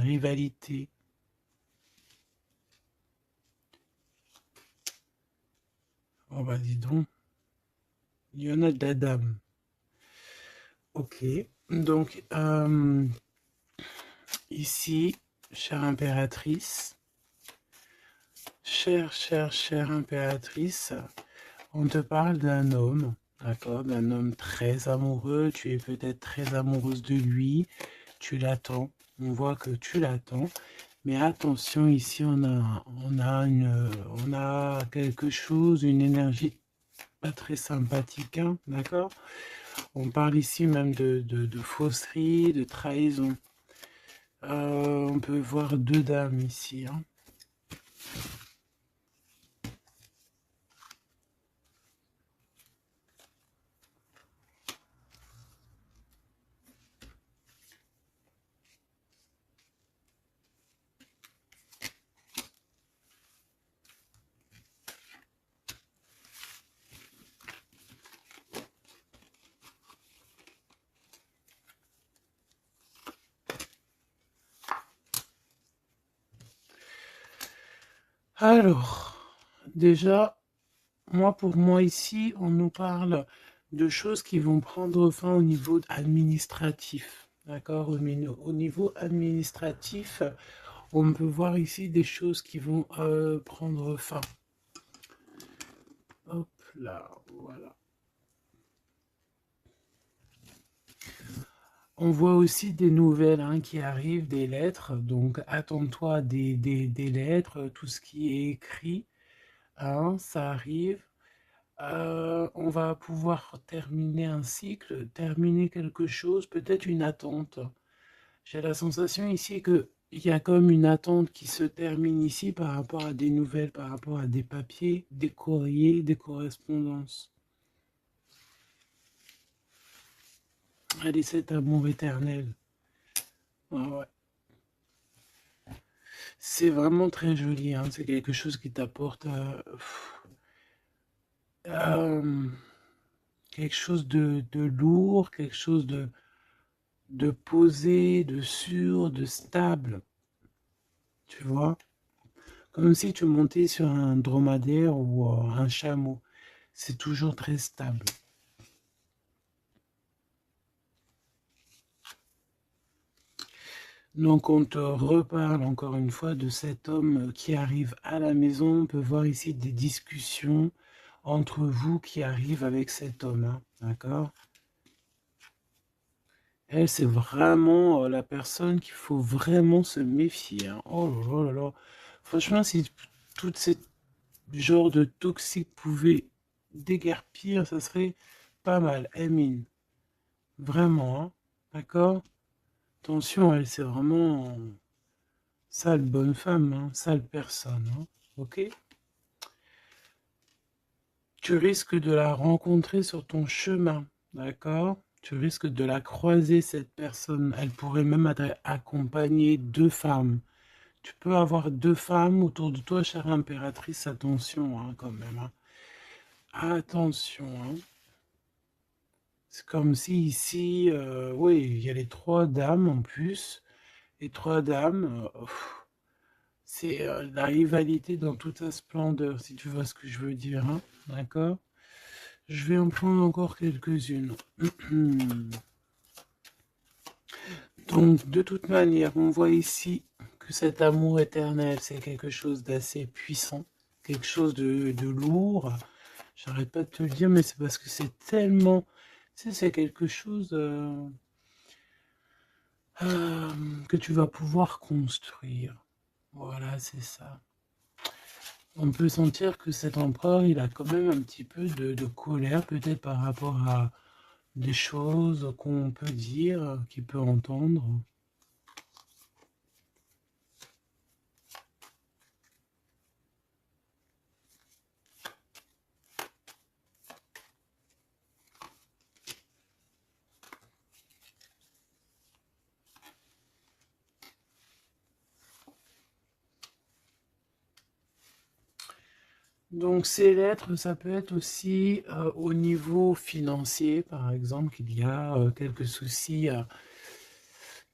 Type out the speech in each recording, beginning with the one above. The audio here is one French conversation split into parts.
rivalité. Oh bah dis donc, il y en a de la dame. Ok, donc ici, chère impératrice, chère impératrice, on te parle d'un homme, d'accord, d'un homme très amoureux, tu es peut-être très amoureuse de lui, tu l'attends, on voit que tu l'attends, mais attention, ici on a quelque chose, une énergie pas très sympathique, hein, d'accord? On parle ici même de fausserie, de trahison. On peut voir deux dames ici, hein. Alors, déjà, pour moi ici, on nous parle de choses qui vont prendre fin au niveau administratif. D'accord? Au niveau administratif, on peut voir ici des choses qui vont prendre fin. Hop là, voilà. On voit aussi des nouvelles, hein, qui arrivent, des lettres. Donc, attends-toi des lettres, tout ce qui est écrit, hein, ça arrive. On va pouvoir terminer un cycle, terminer quelque chose, peut-être une attente. J'ai la sensation ici que il y a comme une attente qui se termine ici par rapport à des nouvelles, par rapport à des papiers, des courriers, des correspondances. Allez, cet amour éternel. Ah ouais. C'est vraiment très joli, hein. C'est quelque chose qui t'apporte euh, quelque chose de lourd, quelque chose de posé, de sûr, de stable. Tu vois? Comme si tu montais sur un dromadaire ou un chameau. C'est toujours très stable. Donc on te reparle encore une fois de cet homme qui arrive à la maison. On peut voir ici des discussions entre vous qui arrivent avec cet homme, hein, d'accord? Elle, c'est vraiment la personne qu'il faut vraiment se méfier, hein. Oh là là là là. Franchement, si tout ce genre de toxique pouvait déguerpir, ça serait pas mal. Emine, vraiment, hein, d'accord? Attention, elle, c'est vraiment sale bonne femme, hein, sale personne, hein, ok? Tu risques de la rencontrer sur ton chemin, d'accord? Tu risques de la croiser, cette personne. Elle pourrait même être accompagnée de femmes. Tu peux avoir deux femmes autour de toi, chère impératrice. Attention, hein, quand même, hein. Attention, hein. C'est comme si ici, oui, il y a les trois dames en plus. Les trois dames, c'est la rivalité dans toute sa splendeur, si tu vois ce que je veux dire, hein. D'accord? Je vais en prendre encore quelques-unes. Donc, de toute manière, on voit ici que cet amour éternel, c'est quelque chose d'assez puissant, quelque chose de lourd. J'arrête pas de te le dire, mais c'est parce que c'est tellement... Tu sais, c'est quelque chose que tu vas pouvoir construire. Voilà, c'est ça. On peut sentir que cet empereur, il a quand même un petit peu de colère, peut-être par rapport à des choses qu'on peut dire, qu'il peut entendre. Donc ces lettres, ça peut être aussi au niveau financier, par exemple, qu'il y a quelques soucis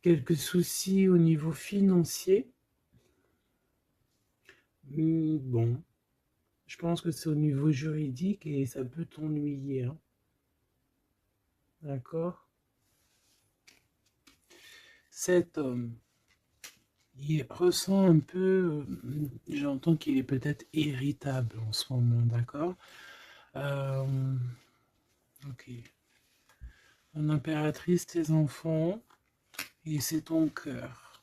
quelques soucis au niveau financier. Bon, je pense que c'est au niveau juridique et ça peut t'ennuyer, hein. D'accord? Cet homme, il ressent un peu, j'entends qu'il est peut-être irritable en ce moment, d'accord? Euh, ok. Mon impératrice, tes enfants, et c'est ton cœur.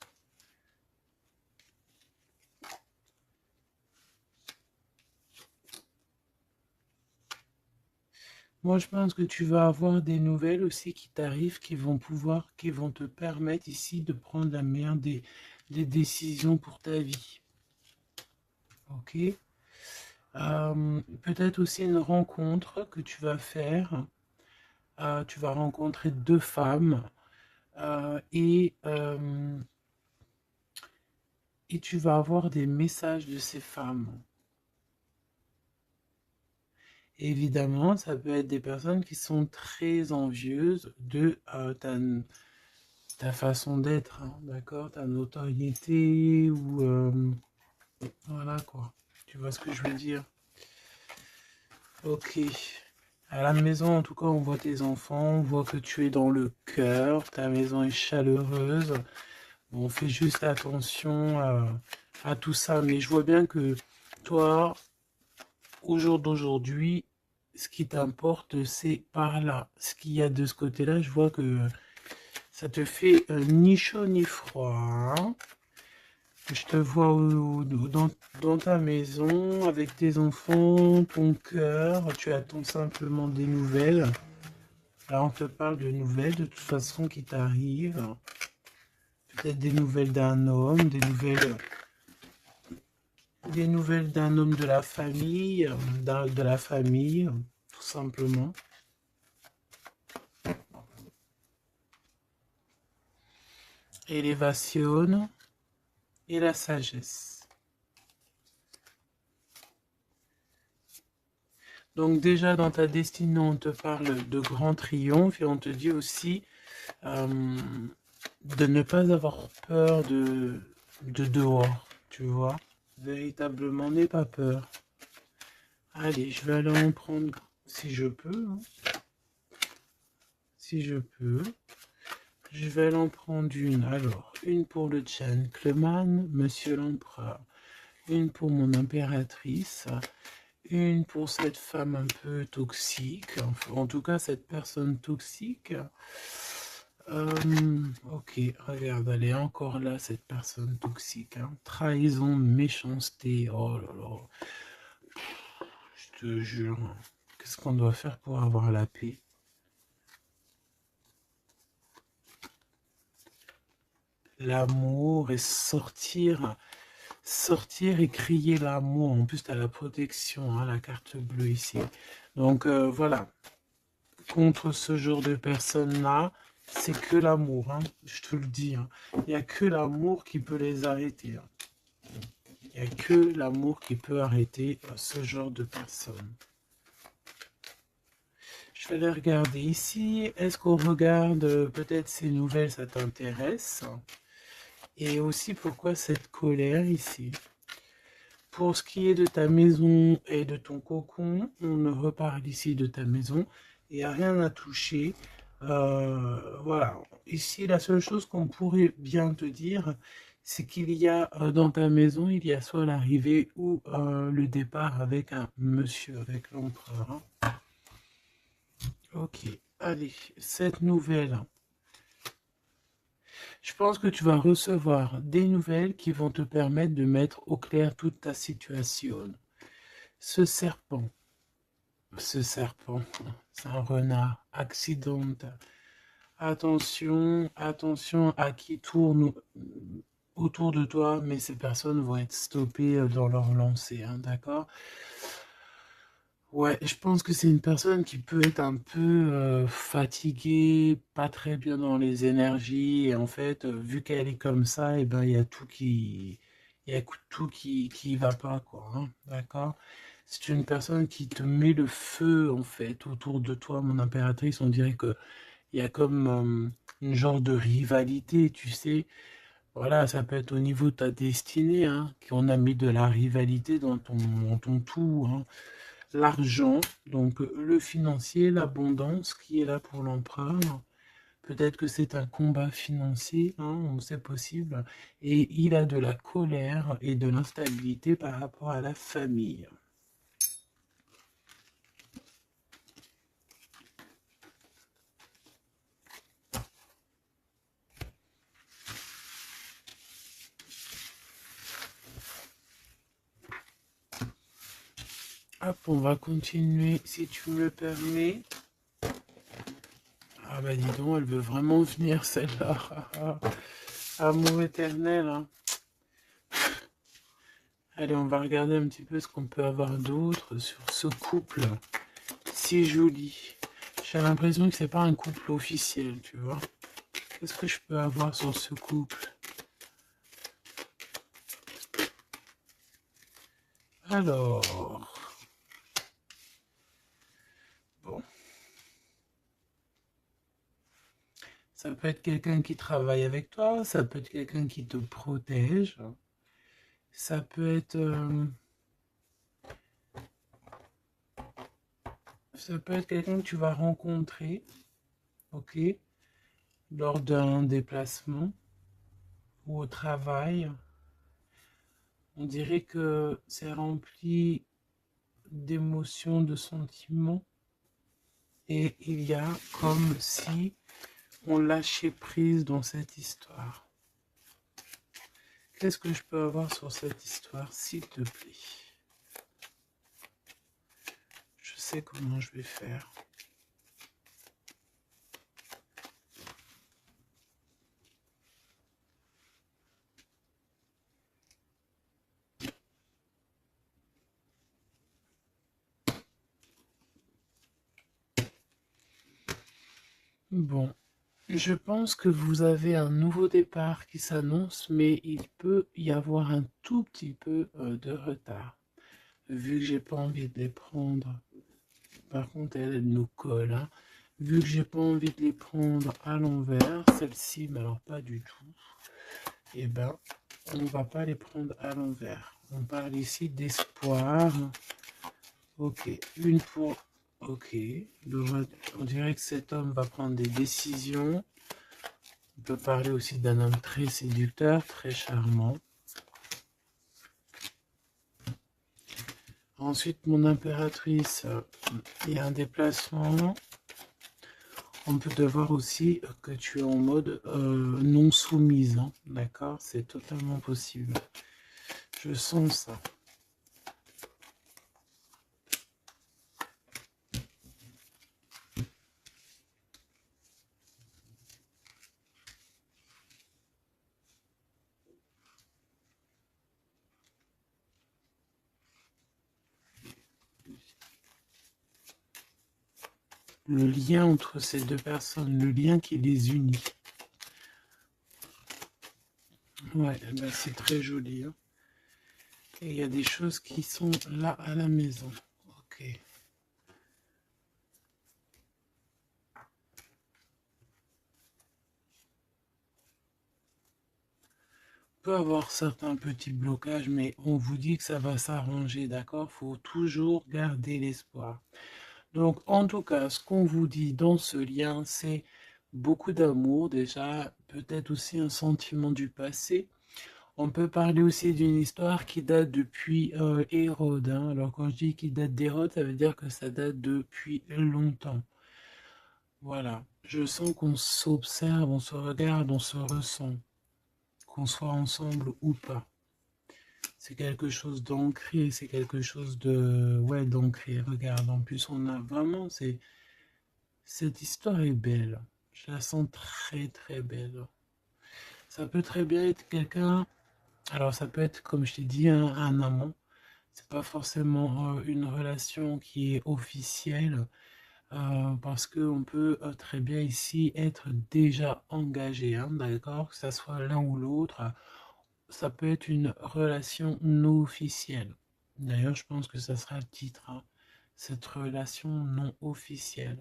Moi, je pense que tu vas avoir des nouvelles aussi qui t'arrivent, qui vont te permettre ici de prendre la meilleure des décisions pour ta vie. Ok? Peut-être aussi une rencontre que tu vas faire. Tu vas rencontrer deux femmes et tu vas avoir des messages de ces femmes. Évidemment, ça peut être des personnes qui sont très envieuses de ta façon d'être, hein, d'accord? Ta notoriété ou... voilà quoi. Tu vois ce que je veux dire? Ok. À la maison, en tout cas, on voit tes enfants, on voit que tu es dans le cœur, ta maison est chaleureuse. Bon, fais juste attention à tout ça, mais je vois bien que toi, au jour d'aujourd'hui, ce qui t'importe, c'est par là. Ce qu'il y a de ce côté-là, je vois que ça te fait ni chaud ni froid, hein. Je te vois dans ta maison, avec tes enfants, ton cœur, tu attends simplement des nouvelles. Là, on te parle de nouvelles, de toute façon, qui t'arrivent. Peut-être des nouvelles d'un homme, des nouvelles d'un homme de la famille, de la famille, tout simplement. Élévation et la sagesse. Donc déjà dans ta destinée, on te parle de grand triomphe et on te dit aussi de ne pas avoir peur de dehors, tu vois. Véritablement, n'aie pas peur. Allez, je vais aller en prendre si je peux, hein. Si je peux. Je vais en prendre une. Alors, une pour le gentleman, monsieur l'empereur. Une pour mon impératrice. Une pour cette femme un peu toxique. Enfin, en tout cas, cette personne toxique. Ok, regarde, elle est encore là, cette personne toxique, hein. Trahison, méchanceté. Oh là là. Je te jure. Qu'est-ce qu'on doit faire pour avoir la paix? L'amour et sortir et crier l'amour. En plus, tu as la protection, hein, la carte bleue ici. Donc voilà, contre ce genre de personnes-là, c'est que l'amour, hein, je te le dis, hein. Il n'y a que l'amour qui peut les arrêter, hein. Il n'y a que l'amour qui peut arrêter ce genre de personnes. Je vais les regarder ici. Est-ce qu'on regarde peut-être ces nouvelles, ça t'intéresse? Et aussi pourquoi cette colère ici? Pour ce qui est de ta maison et de ton cocon, on reparle ici de ta maison. Il n'y a rien à toucher. Voilà. Ici, la seule chose qu'on pourrait bien te dire, c'est qu'il y a dans ta maison, il y a soit l'arrivée ou le départ avec un monsieur, avec l'empereur, hein. Ok. Allez, cette nouvelle. Je pense que tu vas recevoir des nouvelles qui vont te permettre de mettre au clair toute ta situation. Ce serpent, ce serpent, c'est un renard accidentel. Attention, attention à qui tourne autour de toi, mais ces personnes vont être stoppées dans leur lancée, hein, d'accord? Ouais, je pense que c'est une personne qui peut être un peu fatiguée, pas très bien dans les énergies, et en fait, vu qu'elle est comme ça, et ben il y a il y a tout qui va pas, quoi, hein, d'accord? C'est une personne qui te met le feu, en fait, autour de toi, mon impératrice. On dirait que il y a comme une genre de rivalité, tu sais. Voilà, ça peut être au niveau de ta destinée, hein, qu'on a mis de la rivalité dans ton tout, hein. L'argent, donc le financier, l'abondance qui est là pour l'empereur. Peut-être que c'est un combat financier, hein, c'est possible. Et il a de la colère et de l'instabilité par rapport à la famille. Hop, on va continuer, si tu me le permets. Ah bah dis donc, elle veut vraiment venir celle-là. Amour éternel, hein. Allez, on va regarder un petit peu ce qu'on peut avoir d'autre sur ce couple si joli. J'ai l'impression que c'est pas un couple officiel, tu vois. Qu'est-ce que je peux avoir sur ce couple? Alors, bon, ça peut être quelqu'un qui travaille avec toi, ça peut être quelqu'un qui te protège, ça peut être, quelqu'un que tu vas rencontrer, ok, lors d'un déplacement ou au travail. On dirait que c'est rempli d'émotions, de sentiments, et il y a comme si on lâchait prise dans cette histoire. Qu'est-ce que je peux avoir sur cette histoire, s'il te plaît? Je sais comment je vais faire. Bon, je pense que vous avez un nouveau départ qui s'annonce, mais il peut y avoir un tout petit peu de retard. Vu que j'ai pas envie de les prendre, par contre elle nous colle, hein. Vu que j'ai pas envie de les prendre à l'envers, celle-ci, mais alors pas du tout, eh ben, on va pas les prendre à l'envers. On parle ici d'espoir. Ok, une pour... Ok, on dirait que cet homme va prendre des décisions. On peut parler aussi d'un homme très séducteur, très charmant. Ensuite, mon impératrice, il y a un déplacement. On peut te voir aussi que tu es en mode non soumise, hein, d'accord? C'est totalement possible. Je sens ça. Le lien entre ces deux personnes, le lien qui les unit. Ouais, ben c'est très joli, hein. Et il y a des choses qui sont là à la maison. Ok. On peut avoir certains petits blocages, mais on vous dit que ça va s'arranger, d'accord? Faut toujours garder l'espoir. Donc, en tout cas, ce qu'on vous dit dans ce lien, c'est beaucoup d'amour déjà, peut-être aussi un sentiment du passé. On peut parler aussi d'une histoire qui date depuis Hérode, hein. Alors, quand je dis qu'il date d'Hérode, ça veut dire que ça date depuis longtemps. Voilà. Je sens qu'on s'observe, on se regarde, on se ressent, qu'on soit ensemble ou pas. C'est quelque chose d'ancré, c'est quelque chose de... Ouais, d'ancré. Regarde, en plus, on a vraiment... Cette histoire est belle. Je la sens très, très belle. Ça peut très bien être quelqu'un... Alors, ça peut être, comme je t'ai dit, un amant. C'est pas forcément une relation qui est officielle. Parce qu'on peut très bien ici être déjà engagé, hein, d'accord? Que ça soit l'un ou l'autre, ça peut être une relation non officielle. D'ailleurs, je pense que ça sera le titre, hein, cette relation non officielle.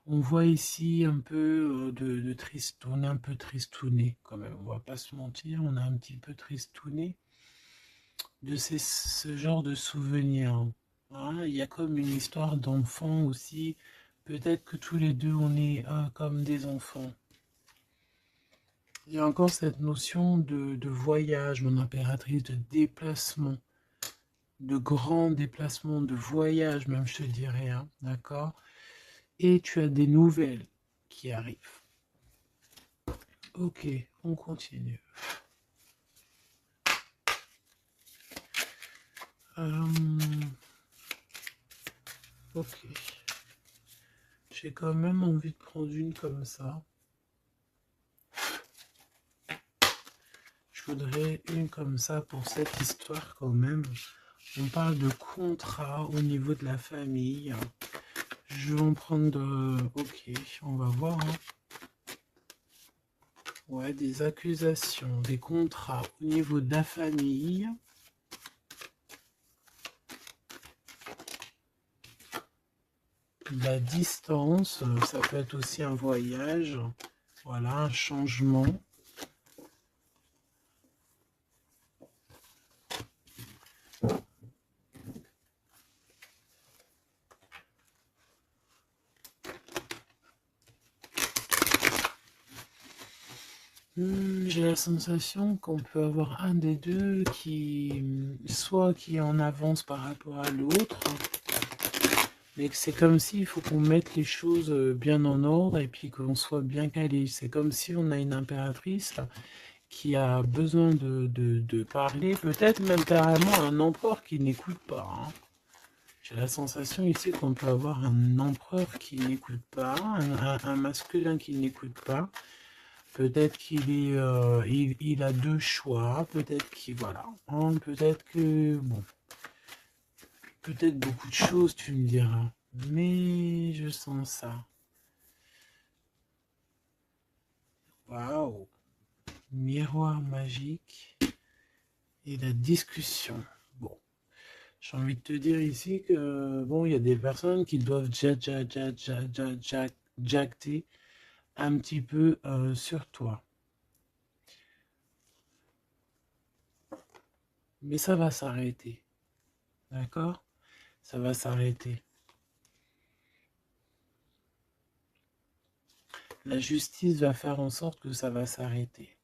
On voit ici un peu de triste, on est un peu tristouné quand même, on va pas se mentir, on a un petit peu tristouné de ce genre de souvenirs. Hein. Il y a comme une histoire d'enfant aussi, peut-être que tous les deux on est comme des enfants. Il y a encore cette notion de voyage, mon impératrice, de déplacement, de grand déplacement, de voyage même je te dirais, hein, d'accord? Et tu as des nouvelles qui arrivent. Ok, on continue. Ok. J'ai quand même envie de prendre une comme ça. Je voudrais une comme ça pour cette histoire quand même. On parle de contrat au niveau de la famille. Je vais en prendre... Ok, on va voir. Hein. Ouais, des accusations, des contrats au niveau de la famille. La distance, ça peut être aussi un voyage. Voilà, un changement. J'ai la sensation qu'on peut avoir un des deux qui, soit qui est en avance par rapport à l'autre, mais que c'est comme s'il faut qu'on mette les choses bien en ordre et puis qu'on soit bien calé. C'est comme si on a une impératrice qui a besoin de parler, peut-être même carrément un empereur qui n'écoute pas. Hein. J'ai la sensation ici qu'on peut avoir un empereur qui n'écoute pas, un masculin qui n'écoute pas. Peut-être qu'il est, il a deux choix, peut-être qu'il, voilà, hein, peut-être que, bon, peut-être beaucoup de choses, tu me diras, mais je sens ça. Waouh, miroir magique et la discussion. Bon, j'ai envie de te dire ici que, bon, il y a des personnes qui doivent jacter un petit peu sur toi. Mais ça va s'arrêter, d'accord? Ça va s'arrêter. La justice va faire en sorte que ça va s'arrêter.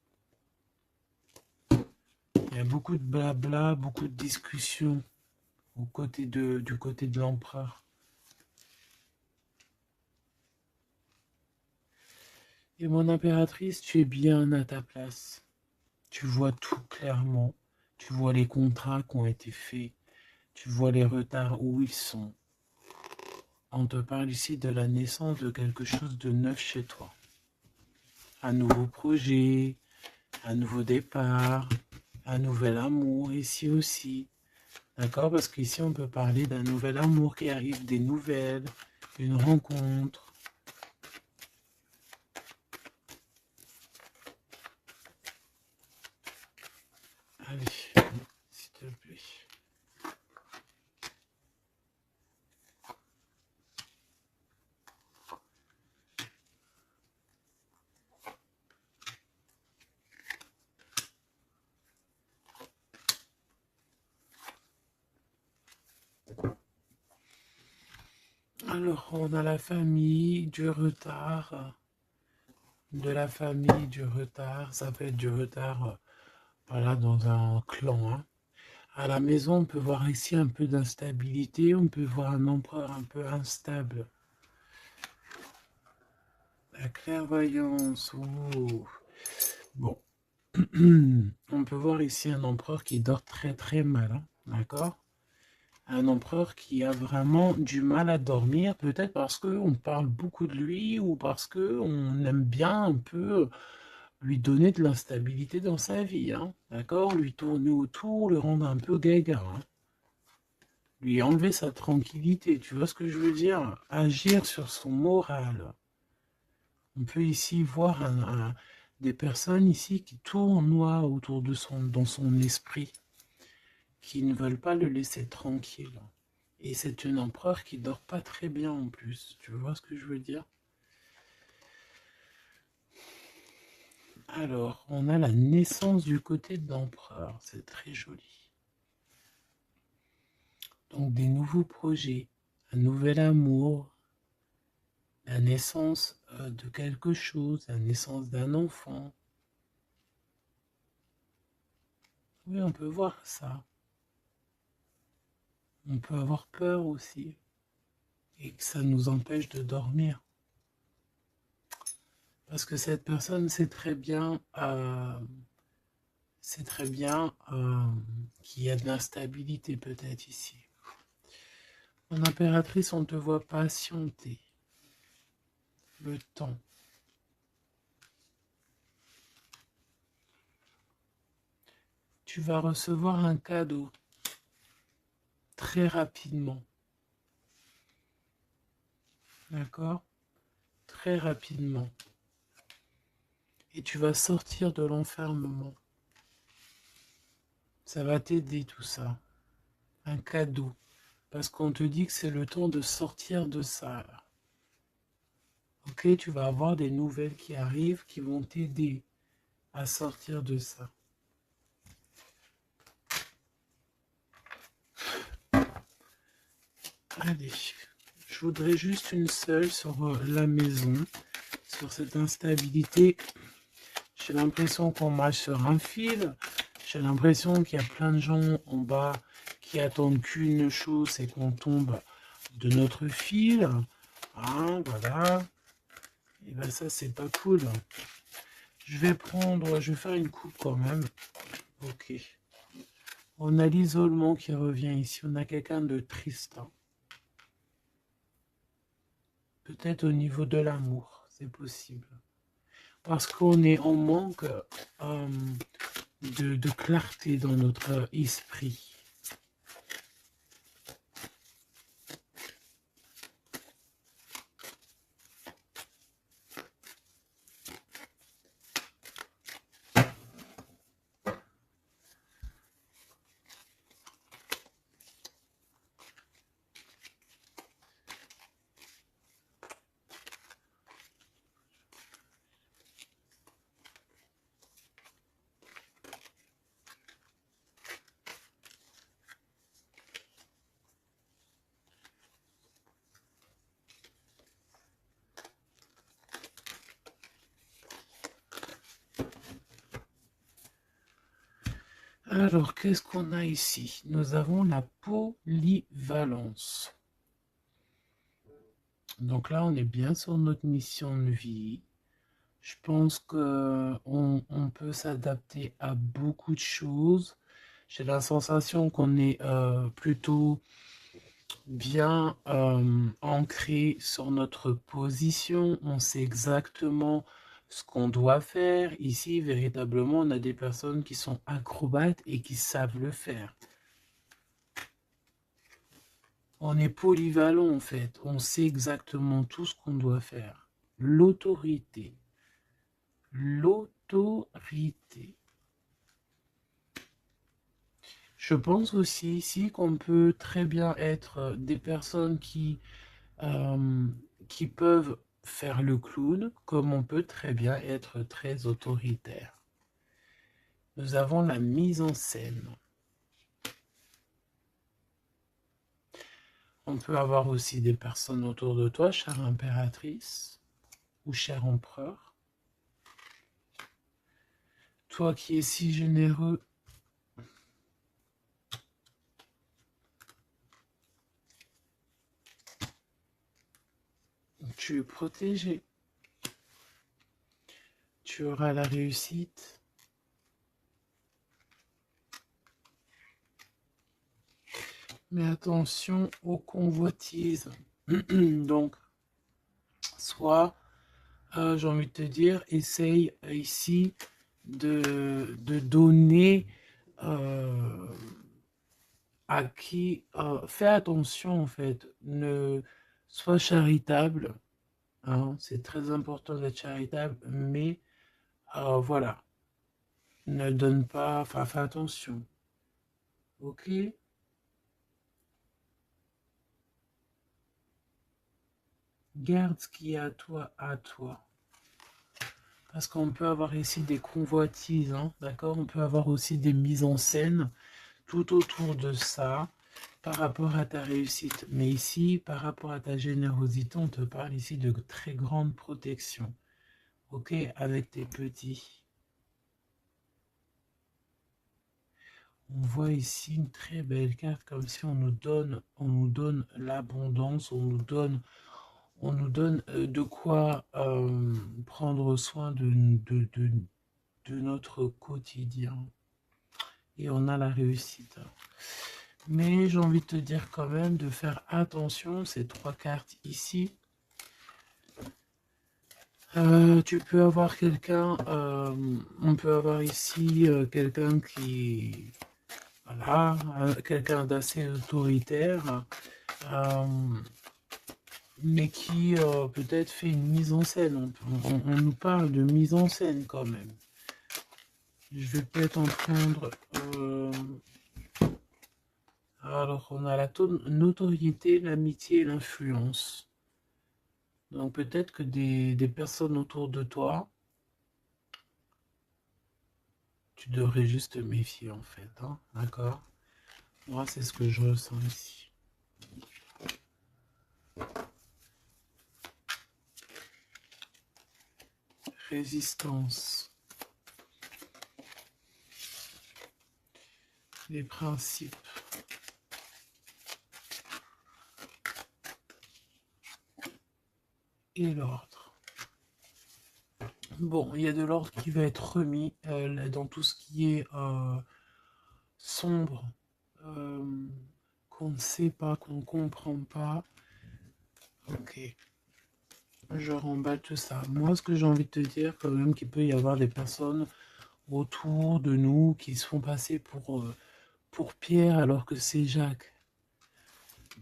Il y a beaucoup de blabla, beaucoup de discussions du côté de l'empereur. Et mon impératrice, tu es bien à ta place. Tu vois tout clairement. Tu vois les contrats qui ont été faits. Tu vois les retards où ils sont. On te parle ici de la naissance de quelque chose de neuf chez toi. Un nouveau projet, un nouveau départ, un nouvel amour ici aussi. D'accord? Parce qu'ici, on peut parler d'un nouvel amour qui arrive, des nouvelles, une rencontre. Allez, s'il te plaît. Alors, on a la famille, du retard, de la famille, du retard. Ça peut être du retard, voilà, dans un clan. Hein. À la maison, on peut voir ici un peu d'instabilité. On peut voir un empereur un peu instable. La clairvoyance. Ouh. Bon. On peut voir ici un empereur qui dort très très mal. Hein. D'accord? Un empereur qui a vraiment du mal à dormir, peut-être parce qu'on parle beaucoup de lui ou parce qu'on aime bien un peu lui donner de l'instabilité dans sa vie, hein, d'accord? Lui tourner autour, le rendre un peu gaga, hein. Lui enlever sa tranquillité, tu vois ce que je veux dire? Agir sur son moral. On peut ici voir des personnes ici qui tournoient autour de dans son esprit, qui ne veulent pas le laisser tranquille. Et c'est un empereur qui dort pas très bien en plus. Tu vois ce que je veux dire? Alors, on a la naissance du côté de l'empereur. C'est très joli. Donc, des nouveaux projets, un nouvel amour, la naissance de quelque chose, la naissance d'un enfant. Oui, on peut voir ça. On peut avoir peur aussi. Et que ça nous empêche de dormir. Parce que cette personne sait très bien qu'il y a de l'instabilité peut-être ici. Mon impératrice, on te voit patienter le temps. Tu vas recevoir un cadeau très rapidement. D'accord? Très rapidement. Et tu vas sortir de l'enfermement. Ça va t'aider tout ça. Un cadeau. Parce qu'on te dit que c'est le temps de sortir de ça. Ok, tu vas avoir des nouvelles qui arrivent qui vont t'aider à sortir de ça. Allez, je voudrais juste une seule sur la maison, sur cette instabilité. J'ai l'impression qu'on marche sur un fil. J'ai l'impression qu'il y a plein de gens en bas qui attendent qu'une chose, c'est qu'on tombe de notre fil. Hein, voilà. Et ben ça, c'est pas cool. Je vais faire une coupe quand même. Ok. On a l'isolement qui revient ici. On a quelqu'un de triste. Peut-être au niveau de l'amour, c'est possible. Parce qu'on est en manque de clarté dans notre esprit. Alors, qu'est-ce qu'on a ici? Nous avons la polyvalence. Donc là, on est bien sur notre mission de vie. Je pense qu'on peut s'adapter à beaucoup de choses. J'ai la sensation qu'on est plutôt bien ancré sur notre position. On sait exactement ce qu'on doit faire. Ici, véritablement, on a des personnes qui sont acrobates et qui savent le faire. On est polyvalent en fait. On sait exactement tout ce qu'on doit faire. L'autorité. L'autorité. Je pense aussi ici qu'on peut très bien être des personnes qui peuvent faire le clown, comme on peut très bien être très autoritaire. Nous avons la mise en scène. On peut avoir aussi des personnes autour de toi, chère impératrice ou cher empereur. Toi qui es si généreux, tu es protégé. Tu auras la réussite. Mais attention aux convoitises. Donc, soit, j'ai envie de te dire, essaye ici de donner à qui... fais attention en fait, ne sois charitable. Hein, c'est très important d'être charitable, mais voilà, ne donne pas, enfin fais attention. Ok? Garde ce qui est à toi, à toi. Parce qu'on peut avoir ici des convoitises, hein, d'accord? On peut avoir aussi des mises en scène tout autour de ça par rapport à ta réussite. Mais ici, par rapport à ta générosité, on te parle ici de très grande protection. Ok, avec tes petits. On voit ici une très belle carte, comme si on nous donne l'abondance, on nous donne de quoi prendre soin de notre quotidien. Et on a la réussite. Mais j'ai envie de te dire quand même de faire attention, ces trois cartes ici. Tu peux avoir quelqu'un, on peut avoir ici quelqu'un qui, voilà, quelqu'un d'assez autoritaire, euh, mais qui peut-être fait une mise en scène. On nous parle de mise en scène quand même. Je vais peut-être en prendre. Alors, on a la notoriété, l'amitié et l'influence. Donc, peut-être que des personnes autour de toi, tu devrais juste te méfier en fait. Hein, d'accord? Moi, c'est ce que je ressens ici. Résistance. Les principes. Et l'ordre. Bon, il y a de l'ordre qui va être remis dans tout ce qui est sombre, qu'on ne sait pas, qu'on ne comprend pas. Ok. Je remballe tout ça. Moi, ce que j'ai envie de te dire, quand même, qu'il peut y avoir des personnes autour de nous qui se font passer pour Pierre alors que c'est Jacques.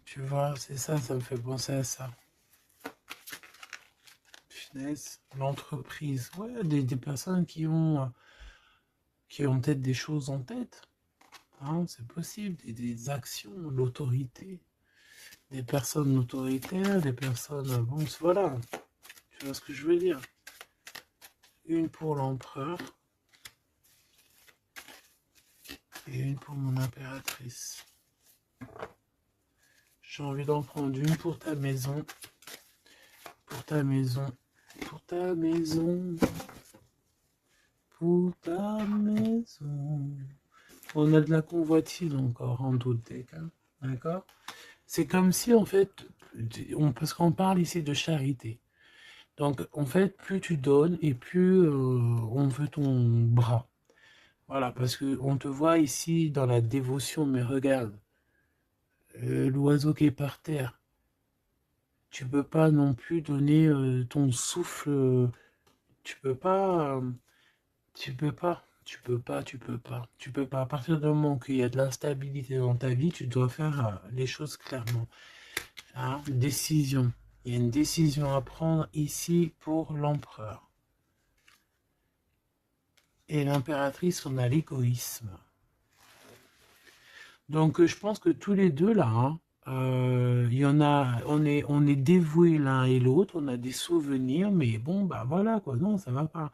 Tu vois, c'est ça, ça me fait penser à ça. Finesse, l'entreprise. Ouais, des personnes qui ont peut-être des choses en tête. Hein, c'est possible, des actions, l'autorité. Des personnes autoritaires, des personnes... Bon, voilà, tu vois ce que je veux dire. Une pour l'empereur et une pour mon impératrice. J'ai envie d'en prendre une pour ta maison. Pour ta maison. Pour ta maison. Pour ta maison. On a de la convoitise encore en doute des cas. D'accord? C'est comme si en fait, parce qu'on parle ici de charité. Donc en fait, plus tu donnes et plus on veut ton bras. Voilà, parce que on te voit ici dans la dévotion, mais regarde, l'oiseau qui est par terre. Tu peux pas non plus donner ton souffle. Tu peux pas. Tu peux pas. Tu peux pas. Tu peux pas. Tu peux pas. À partir du moment qu'il y a de l'instabilité dans ta vie, tu dois faire les choses clairement. Hein, décision. Il y a une décision à prendre ici pour l'empereur. Et l'impératrice, on a l'égoïsme. Donc je pense que tous les deux là, hein, il y en a, on est dévoués l'un et l'autre, on a des souvenirs, mais bon, bah voilà quoi, non, ça va pas.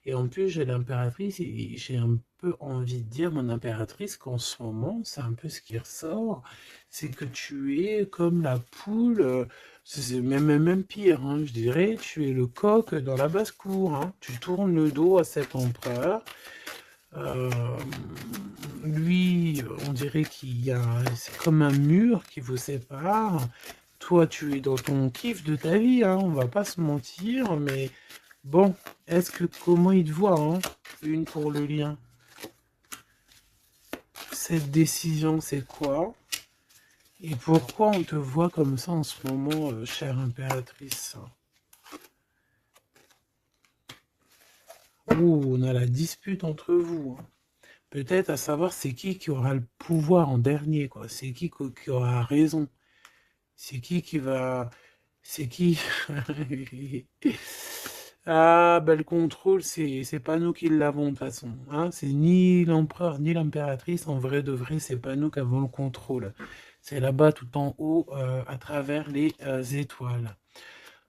Et en plus, j'ai l'impératrice, et j'ai un peu envie de dire, mon impératrice, qu'en ce moment, c'est un peu ce qui ressort, c'est que tu es comme la poule, c'est même pire, hein, je dirais, tu es le coq dans la basse-cour, hein, tu tournes le dos à cet empereur. Euh, Lui, on dirait qu'il y a, c'est comme un mur qui vous sépare. Toi, tu es dans ton kiff de ta vie, hein, on va pas se mentir, mais bon, comment il te voit, hein, une pour le lien. Cette décision, c'est quoi? Et pourquoi on te voit comme ça en ce moment, chère impératrice? Ouh, on a la dispute entre vous, hein. Peut-être à savoir c'est qui aura le pouvoir en dernier, quoi. C'est qui aura raison. C'est qui va... C'est qui... Ah, ben le contrôle, c'est pas nous qui l'avons de toute façon. Hein. C'est ni l'empereur ni l'impératrice. En vrai de vrai, c'est pas nous qui avons le contrôle. C'est là-bas tout en haut, à travers les étoiles.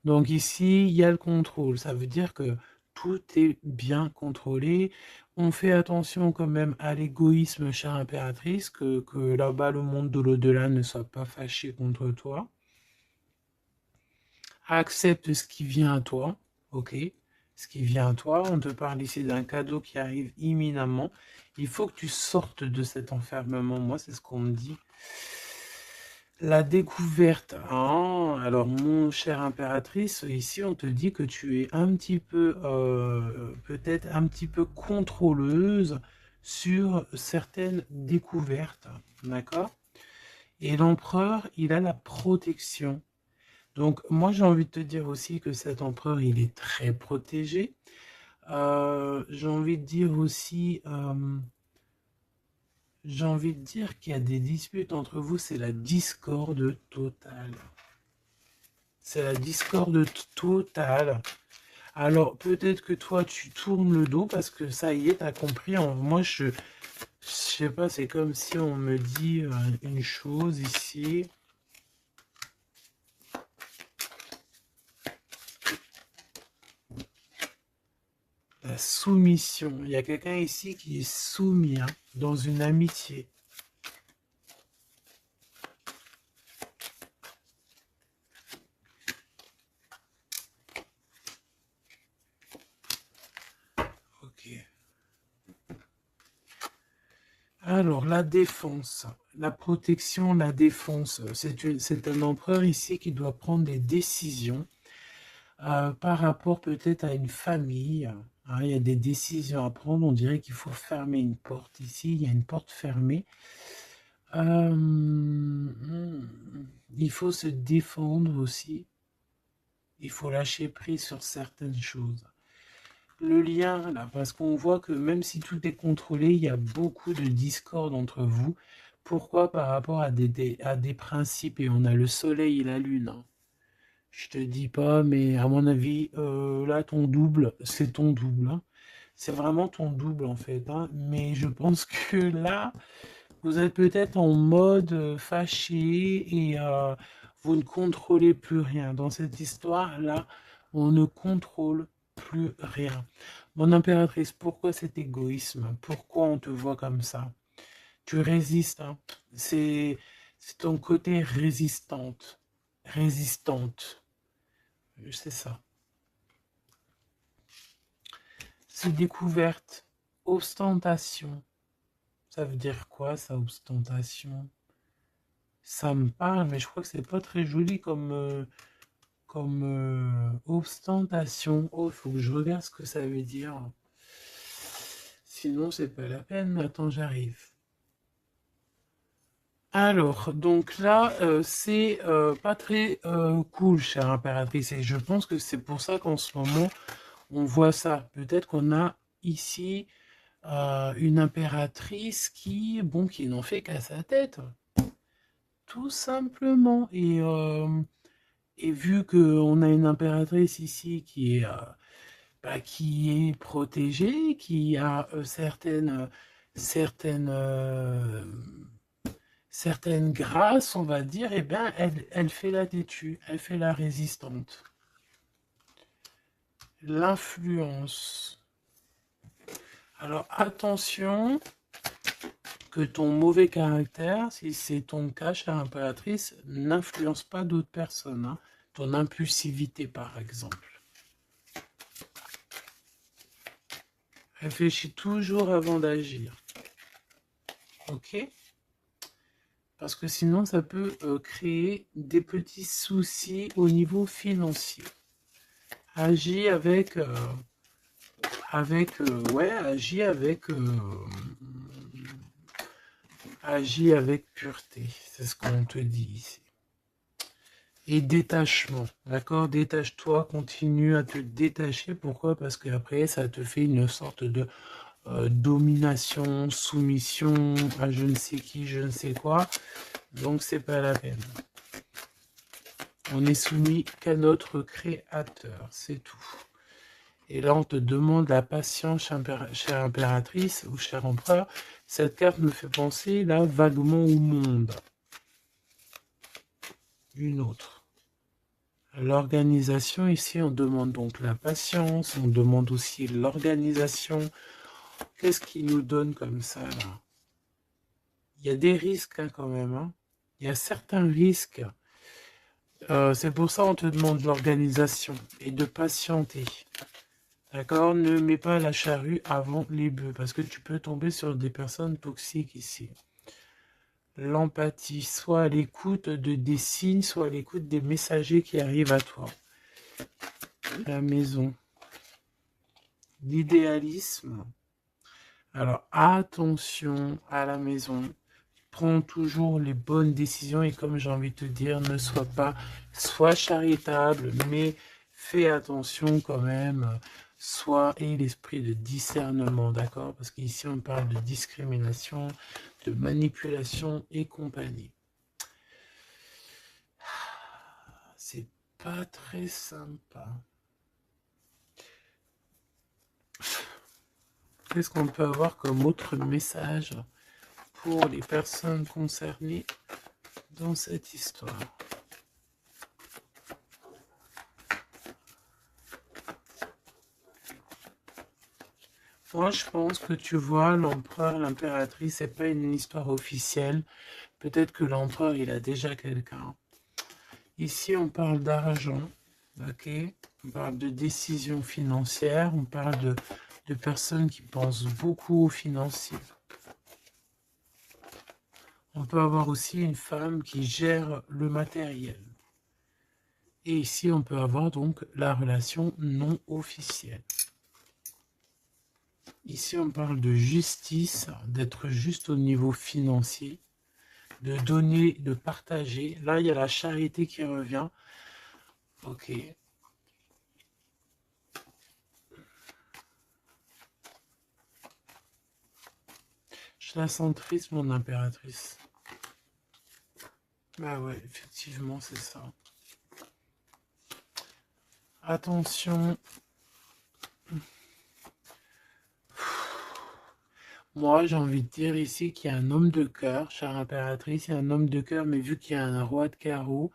Donc ici, il y a le contrôle. Ça veut dire que tout est bien contrôlé. On fait attention quand même à l'égoïsme, chère impératrice, que là-bas, le monde de l'au-delà ne soit pas fâché contre toi. Accepte ce qui vient à toi, ok? Ce qui vient à toi, on te parle ici d'un cadeau qui arrive imminemment. Il faut que tu sortes de cet enfermement. Moi, c'est ce qu'on me dit. La découverte. Hein. Alors, mon cher impératrice, ici, on te dit que tu es un petit peu, peut-être un petit peu contrôleuse sur certaines découvertes. D'accord? Et l'empereur, il a la protection. Donc, moi, j'ai envie de te dire aussi que cet empereur, il est très protégé. J'ai envie de dire aussi, j'ai envie de dire qu'il y a des disputes entre vous, c'est la discorde totale. C'est la discorde totale. Alors, peut-être que toi, tu tournes le dos parce que ça y est, t'as compris. Moi, je sais pas, c'est comme si on me dit une chose ici. La soumission. Il y a quelqu'un ici qui est soumis dans une amitié. Ok. Alors, la défense, la protection, la défense. C'est un empereur ici qui doit prendre des décisions par rapport peut-être à une famille. Hein, il y a des décisions à prendre. On dirait qu'il faut fermer une porte ici. Il y a une porte fermée. Il faut se défendre aussi. Il faut lâcher prise sur certaines choses. Le lien, là, parce qu'on voit que même si tout est contrôlé, il y a beaucoup de discorde entre vous. Pourquoi? Par rapport à des principes. Et on a le soleil et la lune. Hein. Je te dis pas, mais à mon avis, là, ton double, c'est ton double. Hein. C'est vraiment ton double, en fait. Hein. Mais je pense que là, vous êtes peut-être en mode fâché et vous ne contrôlez plus rien. Dans cette histoire-là, on ne contrôle plus rien. Mon impératrice, pourquoi cet égoïsme? Pourquoi on te voit comme ça? Tu résistes. Hein. C'est ton côté résistante. Résistante. C'est ça. C'est découverte. Ostentation. Ça veut dire quoi, ça, ostentation? Ça me parle, mais je crois que c'est pas très joli comme ostentation. Oh, il faut que je regarde ce que ça veut dire. Sinon, c'est pas la peine. Attends, j'arrive. Alors, donc là, c'est pas très cool, chère impératrice. Et je pense que c'est pour ça qu'en ce moment, on voit ça. Peut-être qu'on a ici une impératrice qui n'en fait qu'à sa tête. Tout simplement. Et vu qu'on a une impératrice ici qui est protégée, qui a certaines, certaines grâces, on va dire, eh bien, elle fait la têtue, elle fait la résistante. L'influence. Alors, attention que ton mauvais caractère, si c'est ton cas, chère impératrice, n'influence pas d'autres personnes. Hein. Ton impulsivité, par exemple. Réfléchis toujours avant d'agir. Ok? Parce que sinon, ça peut créer des petits soucis au niveau financier. Agis agis avec pureté. C'est ce qu'on te dit ici. Et détachement, d'accord? Détache-toi, continue à te détacher. Pourquoi? Parce qu'après, ça te fait une sorte de domination, soumission à je ne sais qui, je ne sais quoi. Donc, c'est pas la peine. On est soumis qu'à notre créateur, c'est tout. Et là, on te demande la patience, chère impératrice ou cher empereur. Cette carte me fait penser, là, vaguement au monde. Une autre. L'organisation, ici, on demande donc la patience, on demande aussi l'organisation. Qu'est-ce qui nous donne comme ça, là? Il y a des risques, hein, quand même, hein. Il y a certains risques. C'est pour ça qu'on te demande l'organisation et de patienter. D'accord? Ne mets pas la charrue avant les bœufs, parce que tu peux tomber sur des personnes toxiques ici. L'empathie, soit à l'écoute des signes, soit à l'écoute des messagers qui arrivent à toi. La maison. L'idéalisme. Alors, attention à la maison. Prends toujours les bonnes décisions et comme j'ai envie de te dire, ne sois charitable, mais fais attention quand même. Et l'esprit de discernement, d'accord? Parce qu'ici, on parle de discrimination, de manipulation et compagnie. C'est pas très sympa. Qu'est-ce qu'on peut avoir comme autre message pour les personnes concernées dans cette histoire? Moi, je pense que tu vois, l'empereur, l'impératrice, c'est pas une histoire officielle. Peut-être que l'empereur, il a déjà quelqu'un. Ici, on parle d'argent, ok? On parle de décisions financières, on parle de personnes qui pensent beaucoup aux financiers. On peut avoir aussi une femme qui gère le matériel. Et ici, on peut avoir donc la relation non officielle. Ici, on parle de justice, d'être juste au niveau financier, de donner, de partager. Là, il y a la charité qui revient. Ok. Je la sens triste, mon impératrice. Bah ouais, effectivement, c'est ça. Attention. Moi, j'ai envie de dire ici qu'il y a un homme de cœur, chère impératrice, il y a un homme de cœur, mais vu qu'il y a un roi de carreau,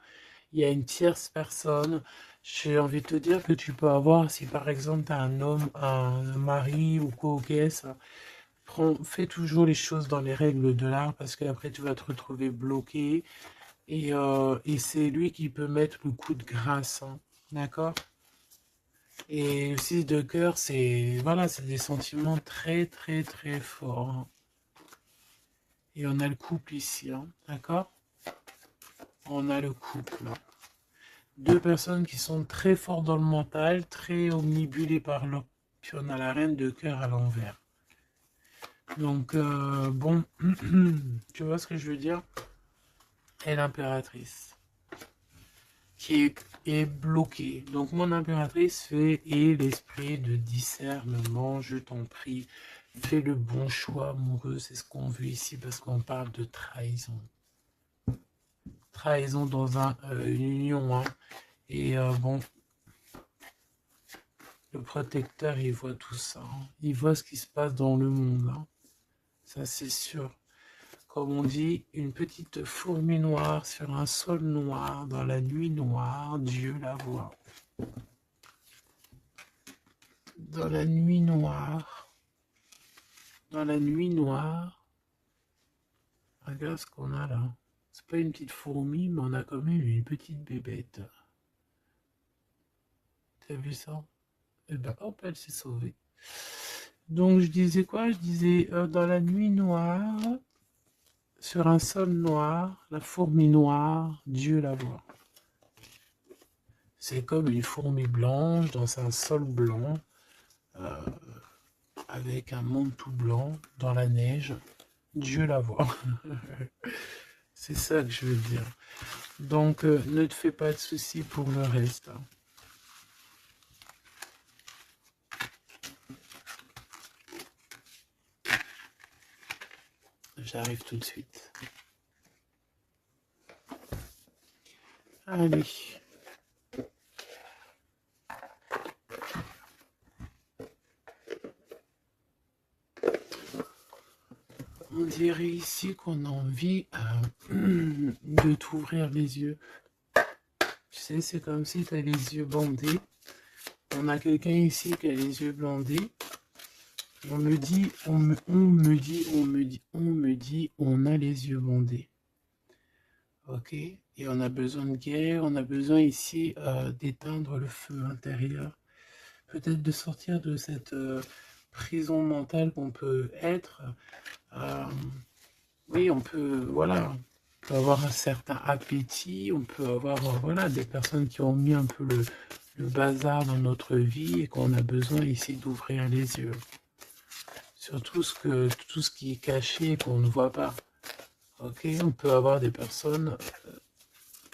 il y a une tierce personne. J'ai envie de te dire que tu peux avoir, si par exemple tu as un homme, un mari ou quoi, ok, ça, fais toujours les choses dans les règles de l'art parce qu'après tu vas te retrouver bloqué et c'est lui qui peut mettre le coup de grâce, hein, d'accord? Et aussi de cœur, c'est voilà, c'est des sentiments très très très forts, hein. Et on a le couple ici, hein, d'accord? On a le couple. Deux personnes qui sont très fortes dans le mental, très omnibulées par l'autre. Puis on a la reine de cœur à l'envers. Donc, bon, tu vois ce que je veux dire? Et l'impératrice, qui est bloquée. Donc, mon impératrice fait, et l'esprit de discernement, je t'en prie, fais le bon choix amoureux, c'est ce qu'on veut ici, parce qu'on parle de trahison. Trahison dans une union, hein. Et bon, le protecteur, il voit tout ça, hein. Il voit ce qui se passe dans le monde, hein. Ça, c'est sûr. Comme on dit, une petite fourmi noire sur un sol noir, dans la nuit noire, Dieu la voit. Dans la nuit noire, regarde ce qu'on a là. C'est pas une petite fourmi, mais on a quand même une petite bébête. T'as vu ça? Et ben hop, elle s'est sauvée. Donc je disais quoi? Je disais dans la nuit noire, sur un sol noir, la fourmi noire, Dieu la voit. C'est comme une fourmi blanche dans un sol blanc, avec un manteau blanc dans la neige. Dieu la voit. C'est ça que je veux dire. Donc ne te fais pas de soucis pour le reste, hein. J'arrive tout de suite. Allez. On dirait ici qu'on a envie de t'ouvrir les yeux. Tu sais, c'est comme si tu as les yeux bandés. On a quelqu'un ici qui a les yeux bandés. On me dit, on a les yeux bandés. Ok? Et on a besoin de guérir, on a besoin ici d'éteindre le feu intérieur. Peut-être de sortir de cette prison mentale qu'on peut être. Euh, oui, on peut, voilà, on peut avoir un certain appétit, on peut avoir, voilà, des personnes qui ont mis un peu le bazar dans notre vie et qu'on a besoin ici d'ouvrir les yeux sur tout ce qui est caché et qu'on ne voit pas. Ok, on peut avoir des personnes,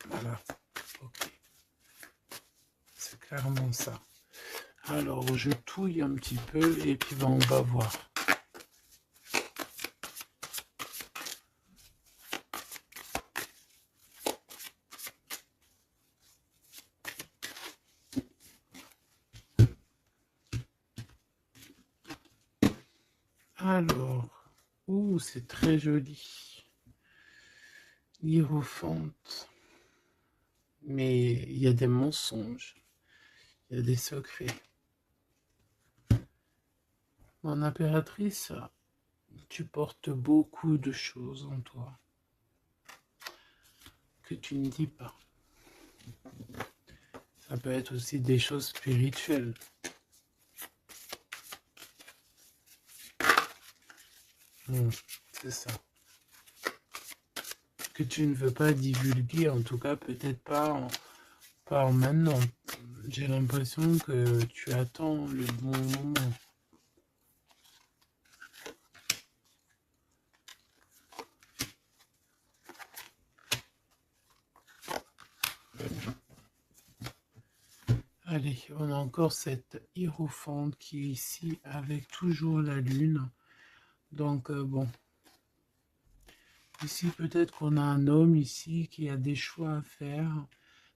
voilà, ok, c'est clairement ça. Alors, je touille un petit peu et puis ben, on va voir. Alors, ouh, c'est très joli. Hiérophante. Mais il y a des mensonges, il y a des secrets. Mon impératrice, tu portes beaucoup de choses en toi que tu ne dis pas. Ça peut être aussi des choses spirituelles. C'est ça. Que tu ne veux pas divulguer, en tout cas peut-être pas en maintenant. J'ai l'impression que tu attends le bon moment. Allez, on a encore cette hiérophante qui est ici avec toujours la lune. Donc bon, ici peut-être qu'on a un homme ici qui a des choix à faire,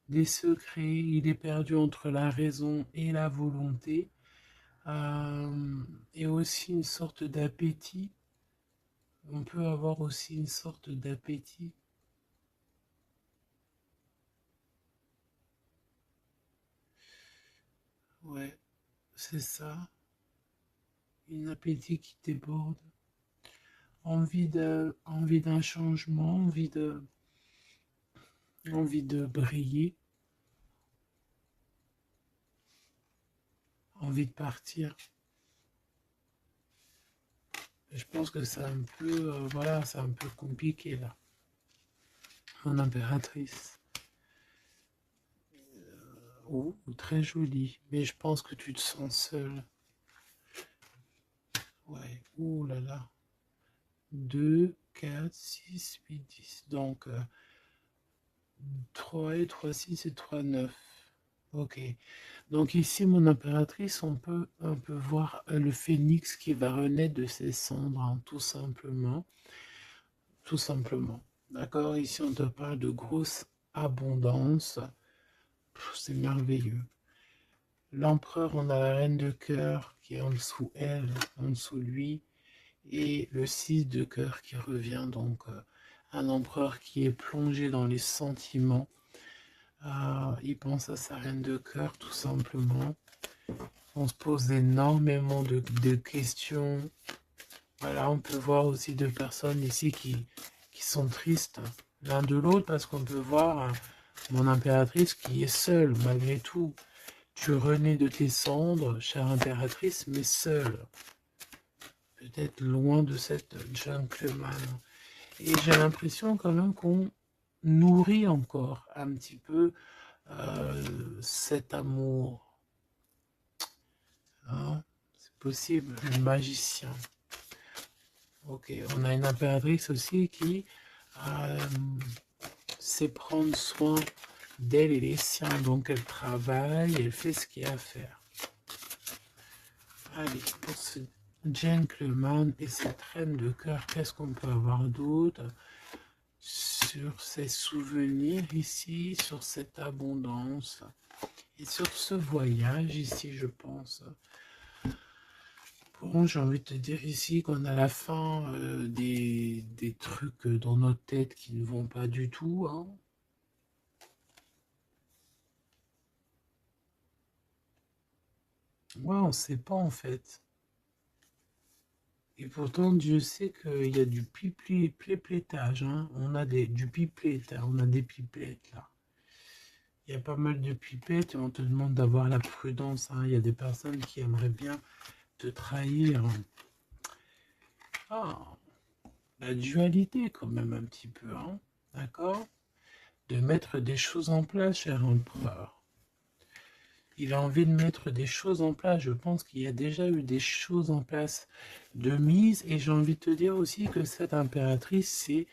des secrets, il est perdu entre la raison et la volonté, et aussi une sorte d'appétit. On peut avoir aussi une sorte d'appétit. Ouais, c'est ça. Un appétit qui déborde. Envie d'un changement, envie de briller, envie de partir. Je pense que c'est un peu, voilà, c'est un peu compliqué là. Mon impératrice. Oh, très jolie. Mais je pense que tu te sens seule. Ouais, ouh là là. 2, 4, 6, 8, 10. Donc, 3 et 3, 6 et 3, 9. Ok. Donc ici, mon impératrice, on peut voir le phénix qui va renaître de ses cendres, hein, tout simplement. Tout simplement. D'accord? Ici, on te parle de grosse abondance. C'est merveilleux. L'empereur, on a la reine de cœur qui est en dessous elle, en dessous lui, et le 6 de cœur qui revient, donc un empereur qui est plongé dans les sentiments. Il pense à sa reine de cœur, tout simplement. On se pose énormément de questions. Voilà, on peut voir aussi deux personnes ici qui sont tristes l'un de l'autre parce qu'on peut voir mon impératrice qui est seule malgré tout. Tu renais de tes cendres, chère impératrice, mais seule. Peut-être loin de cette gentleman. Et j'ai l'impression quand même qu'on nourrit encore un petit peu cet amour. Hein, c'est possible, le magicien. Ok, on a une impératrice aussi qui sait prendre soin d'elle et les siens. Donc elle travaille, elle fait ce qu'il y a à faire. Allez, pour ce gentleman et cette reine de cœur, qu'est-ce qu'on peut avoir d'autre sur ces souvenirs ici, sur cette abondance et sur ce voyage ici, je pense. Bon, j'ai envie de te dire ici qu'on a la fin des trucs dans notre tête qui ne vont pas du tout. Hein. Ouais, on sait pas en fait. Et pourtant, Dieu sait qu'il y a du piplettage, hein. On a du pipelette, hein. On a des pipettes là. Il y a pas mal de pipettes et on te demande d'avoir la prudence, hein. Il y a des personnes qui aimeraient bien te trahir. Ah, la dualité quand même un petit peu, hein. D'accord? De mettre des choses en place, cher empereur. Il a envie de mettre des choses en place. Je pense qu'il y a déjà eu des choses en place de mise. Et j'ai envie de te dire aussi que cette impératrice, c'est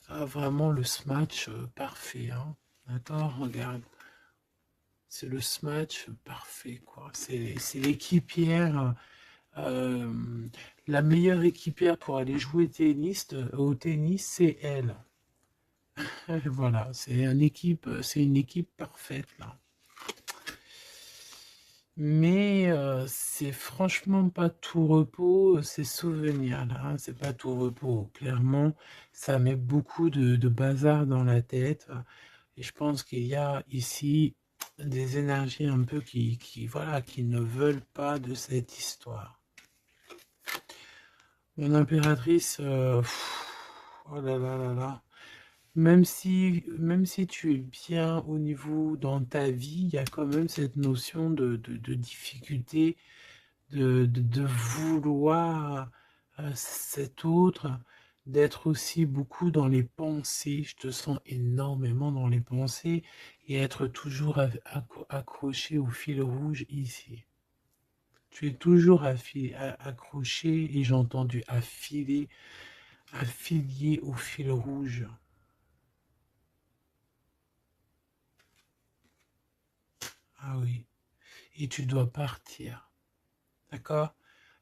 vraiment le smash parfait, hein. D'accord? Regarde. C'est le smash parfait, quoi. C'est l'équipière, euh, la meilleure équipière pour aller jouer au tennis, c'est elle. Voilà, c'est une équipe parfaite, là. Mais c'est franchement pas tout repos, ces souvenirs-là, hein, c'est pas tout repos. Clairement, ça met beaucoup de bazar dans la tête. Et je pense qu'il y a ici des énergies un peu voilà, qui ne veulent pas de cette histoire. Mon impératrice, oh là là là là. Même si tu es bien au niveau dans ta vie, il y a quand même cette notion de difficulté, de vouloir cet autre, d'être aussi beaucoup dans les pensées. Je te sens énormément dans les pensées et être toujours accroché au fil rouge ici. Tu es toujours accroché et j'ai entendu affilié au fil rouge. Ah oui. Et tu dois partir. D'accord?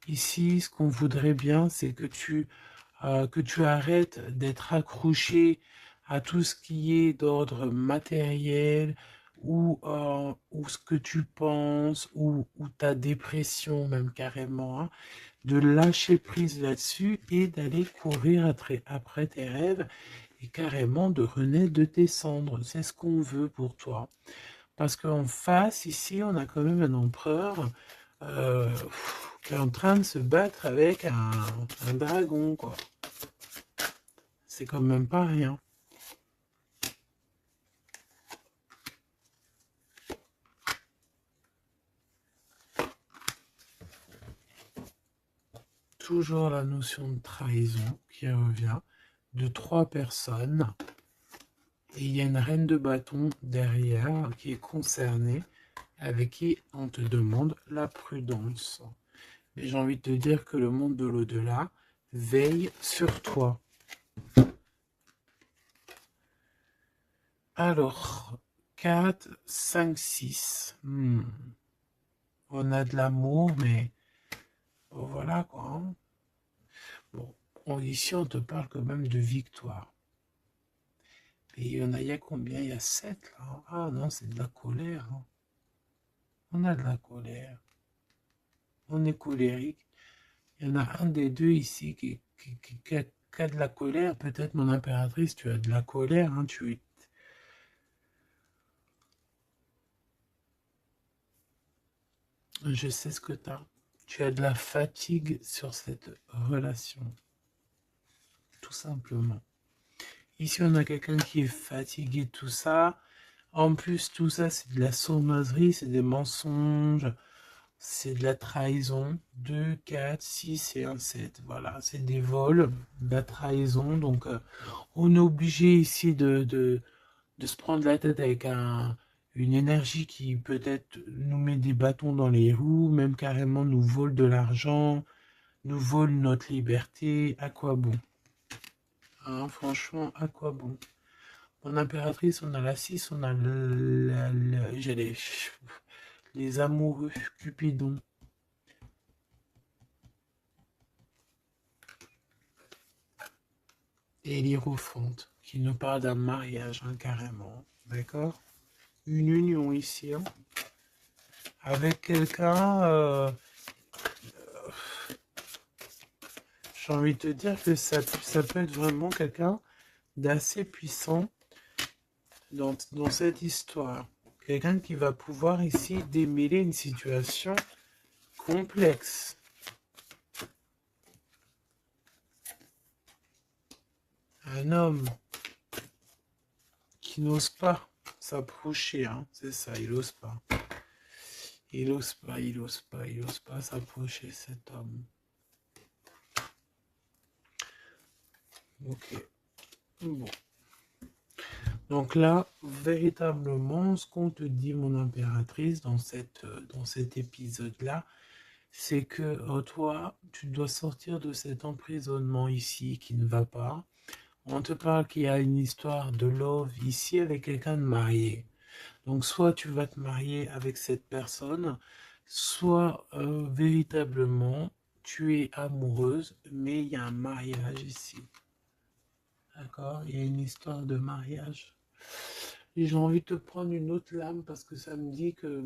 Ici, ce qu'on voudrait bien, c'est que tu arrêtes d'être accroché à tout ce qui est d'ordre matériel ou ce que tu penses ou ta dépression même carrément, hein, de lâcher prise là-dessus et d'aller courir après tes rêves et carrément de renaître de tes cendres. C'est ce qu'on veut pour toi. Parce qu'en face, ici, on a quand même un empereur euh, qui est en train de se battre avec un dragon, quoi. C'est quand même pas rien. Toujours la notion de trahison qui revient de trois personnes. Et il y a une reine de bâton derrière qui est concernée, avec qui on te demande la prudence. Et j'ai envie de te dire que le monde de l'au-delà veille sur toi. Alors, 4, 5, 6. On a de l'amour, mais bon, voilà quoi, hein. Bon, ici, on te parle quand même de victoire. Et il y a combien? Il y a 7 là, hein. Ah non, c'est de la colère, hein. On a de la colère. On est colérique. Il y en a un des deux ici qui a de la colère. Peut-être, mon impératrice, tu as de la colère, hein. Je sais ce que tu as. Tu as de la fatigue sur cette relation. Tout simplement. Ici, on a quelqu'un qui est fatigué de tout ça. En plus, tout ça, c'est de la sournoiserie, c'est des mensonges, c'est de la trahison. 2, 4, 6 et un 7. Voilà, c'est des vols, de la trahison. Donc, on est obligé ici de se prendre la tête avec une énergie qui peut-être nous met des bâtons dans les roues, même carrément nous vole de l'argent, nous vole notre liberté. À quoi bon? Hein, franchement, à quoi bon? Mon impératrice, on a la 6, on a j'ai les amoureux, Cupidon. Et l'Hiérophante, qui nous parle d'un mariage, hein, carrément. D'accord? Une union ici, hein, avec quelqu'un. J'ai envie de te dire que ça peut être vraiment quelqu'un d'assez puissant dans cette histoire. Quelqu'un qui va pouvoir ici démêler une situation complexe. Un homme qui n'ose pas s'approcher, hein, c'est ça, il n'ose pas. Il n'ose pas, il n'ose pas, il n'ose pas s'approcher, cet homme. Ok. Bon. Donc là, véritablement, ce qu'on te dit, mon impératrice, dans cet épisode-là, c'est que toi, tu dois sortir de cet emprisonnement ici qui ne va pas. On te parle qu'il y a une histoire de love ici avec quelqu'un de marié. Donc soit tu vas te marier avec cette personne, soit véritablement tu es amoureuse, mais il y a un mariage ici. D'accord? Il y a une histoire de mariage. Et j'ai envie de te prendre une autre lame parce que ça me dit que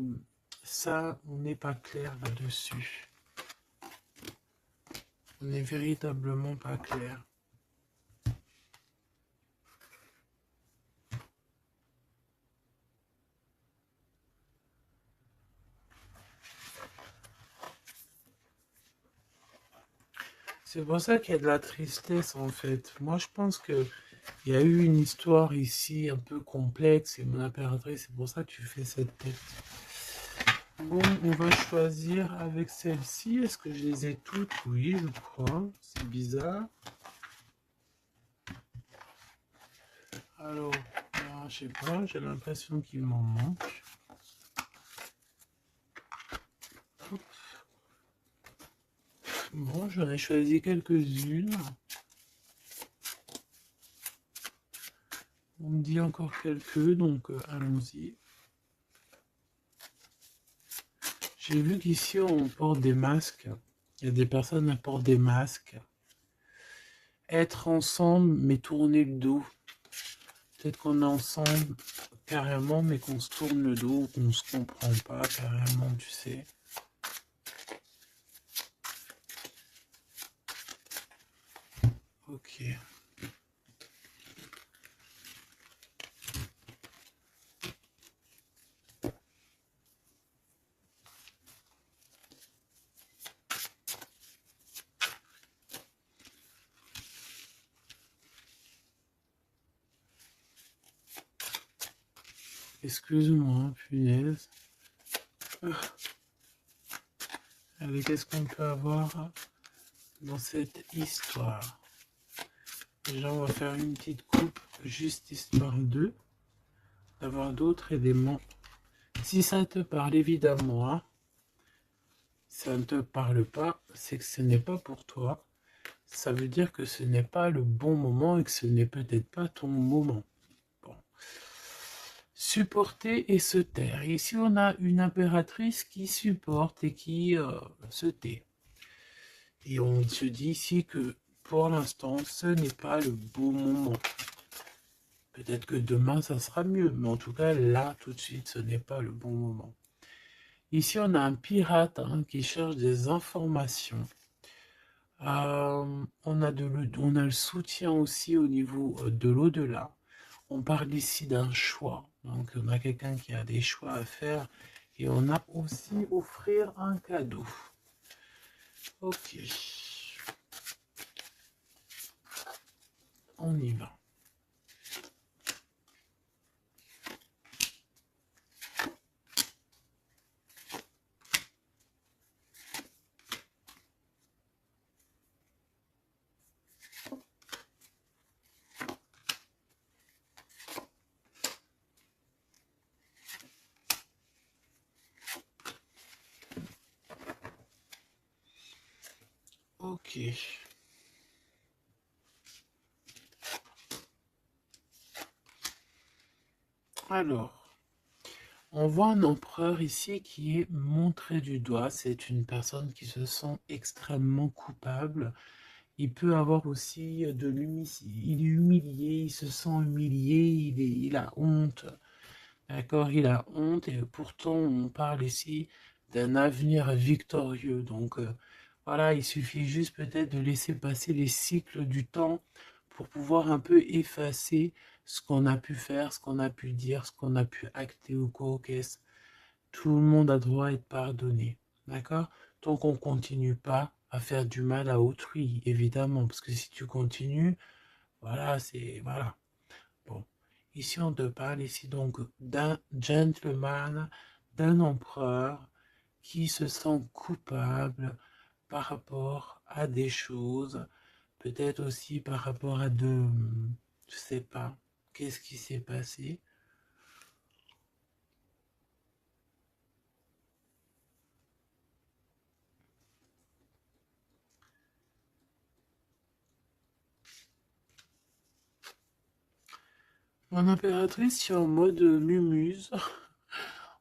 ça, on n'est pas clair là-dessus. On n'est véritablement pas clair. C'est pour ça qu'il y a de la tristesse en fait. Moi je pense que il y a eu une histoire ici un peu complexe et mon impératrice, c'est pour ça que tu fais cette tête. Bon, on va choisir avec celle-ci. Est-ce que je les ai toutes? Oui, je crois. C'est bizarre. Alors, je sais pas, j'ai l'impression qu'il m'en manque. Bon, j'en ai choisi quelques-unes. On me dit encore quelques, donc allons-y. J'ai vu qu'ici on porte des masques. Il y a des personnes qui portent des masques. Être ensemble, mais tourner le dos. Peut-être qu'on est ensemble carrément, mais qu'on se tourne le dos, qu'on se comprend pas carrément, tu sais. Ok. Excuse-moi, punaise. Allez, qu'est-ce qu'on peut avoir dans cette histoire? Déjà, on va faire une petite coupe, juste histoire d'avoir d'autres éléments. Si ça te parle, évidemment, hein, si ça ne te parle pas, c'est que ce n'est pas pour toi. Ça veut dire que ce n'est pas le bon moment et que ce n'est peut-être pas ton moment. Bon. Supporter et se taire. Ici, on a une impératrice qui supporte et qui se tait. Et on se dit ici que pour l'instant, ce n'est pas le bon moment. Peut-être que demain, ça sera mieux. Mais en tout cas, là, tout de suite, ce n'est pas le bon moment. Ici, on a un pirate qui cherche des informations. On a le soutien aussi au niveau de l'au-delà. On parle ici d'un choix. Donc, on a quelqu'un qui a des choix à faire. Et on a aussi offrir un cadeau. Ok. On y va. Ok. Alors, on voit un empereur ici qui est montré du doigt. C'est une personne qui se sent extrêmement coupable. Il peut avoir aussi de l'humilité. Il est humilié, il se sent humilié, il a honte. D'accord, il a honte et pourtant on parle ici d'un avenir victorieux. Donc voilà, il suffit juste peut-être de laisser passer les cycles du temps pour pouvoir un peu effacer ce qu'on a pu faire, ce qu'on a pu dire, ce qu'on a pu acter ou quoi. Tout le monde a droit à être pardonné. D'accord? tant qu'on continue pas à faire du mal à autrui, évidemment, parce que si tu continues, voilà, c'est, voilà. Bon, ici on te parle ici donc d'un gentleman, d'un empereur qui se sent coupable par rapport à des choses, peut-être aussi par rapport à de, je sais pas, qu'est-ce qui s'est passé. Mon impératrice, c'est en mode mumuse,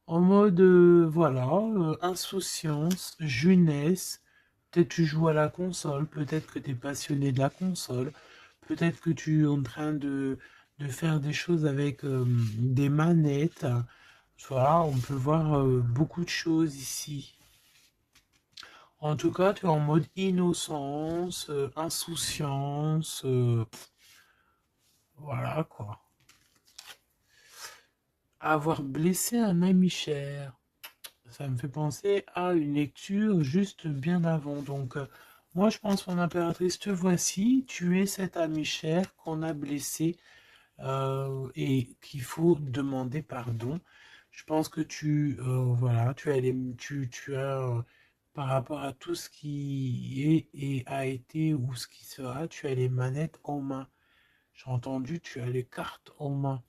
en mode, voilà, insouciance, jeunesse. Peut-être tu joues à la console, peut-être que tu es passionné de la console, peut-être que tu es en train de faire des choses avec des manettes. Voilà, on peut voir beaucoup de choses ici. En tout cas, tu es en mode innocence, insouciance, voilà quoi. Avoir blessé un ami cher. Ça me fait penser à une lecture juste bien avant. Donc, moi, je pense, mon impératrice, te voici. Tu es cet ami cher qu'on a blessé et qu'il faut demander pardon. Je pense que voilà, tu as, par rapport à tout ce qui est et a été ou ce qui sera, tu as les manettes en main. J'ai entendu, tu as les cartes en main.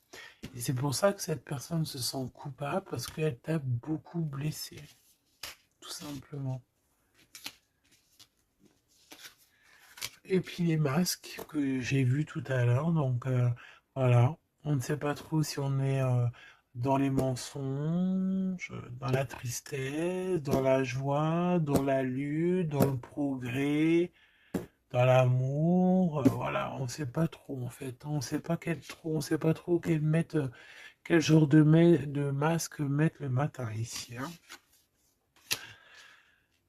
Et c'est pour ça que cette personne se sent coupable parce qu'elle t'a beaucoup blessé, tout simplement. Et puis les masques que j'ai vus tout à l'heure, donc voilà, on ne sait pas trop si on est dans les mensonges, dans la tristesse, dans la joie, dans la lutte, dans le progrès, dans l'amour, voilà, on ne sait pas trop en fait, on sait pas trop quel genre de masque mettre le matin ici, hein.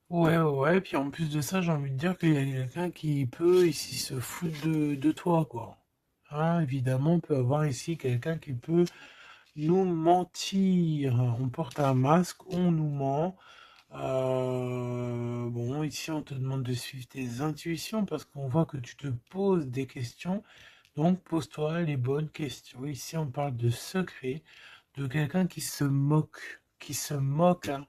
Ouais, ouais, ouais, puis en plus de ça, j'ai envie de dire qu'il y a quelqu'un qui peut ici se foutre de toi, quoi. Hein, évidemment, on peut avoir ici quelqu'un qui peut nous mentir. On porte un masque, on nous ment. Bon, ici, on te demande de suivre tes intuitions parce qu'on voit que tu te poses des questions. Donc, pose-toi les bonnes questions. Ici, on parle de secret, de quelqu'un qui se moque, hein.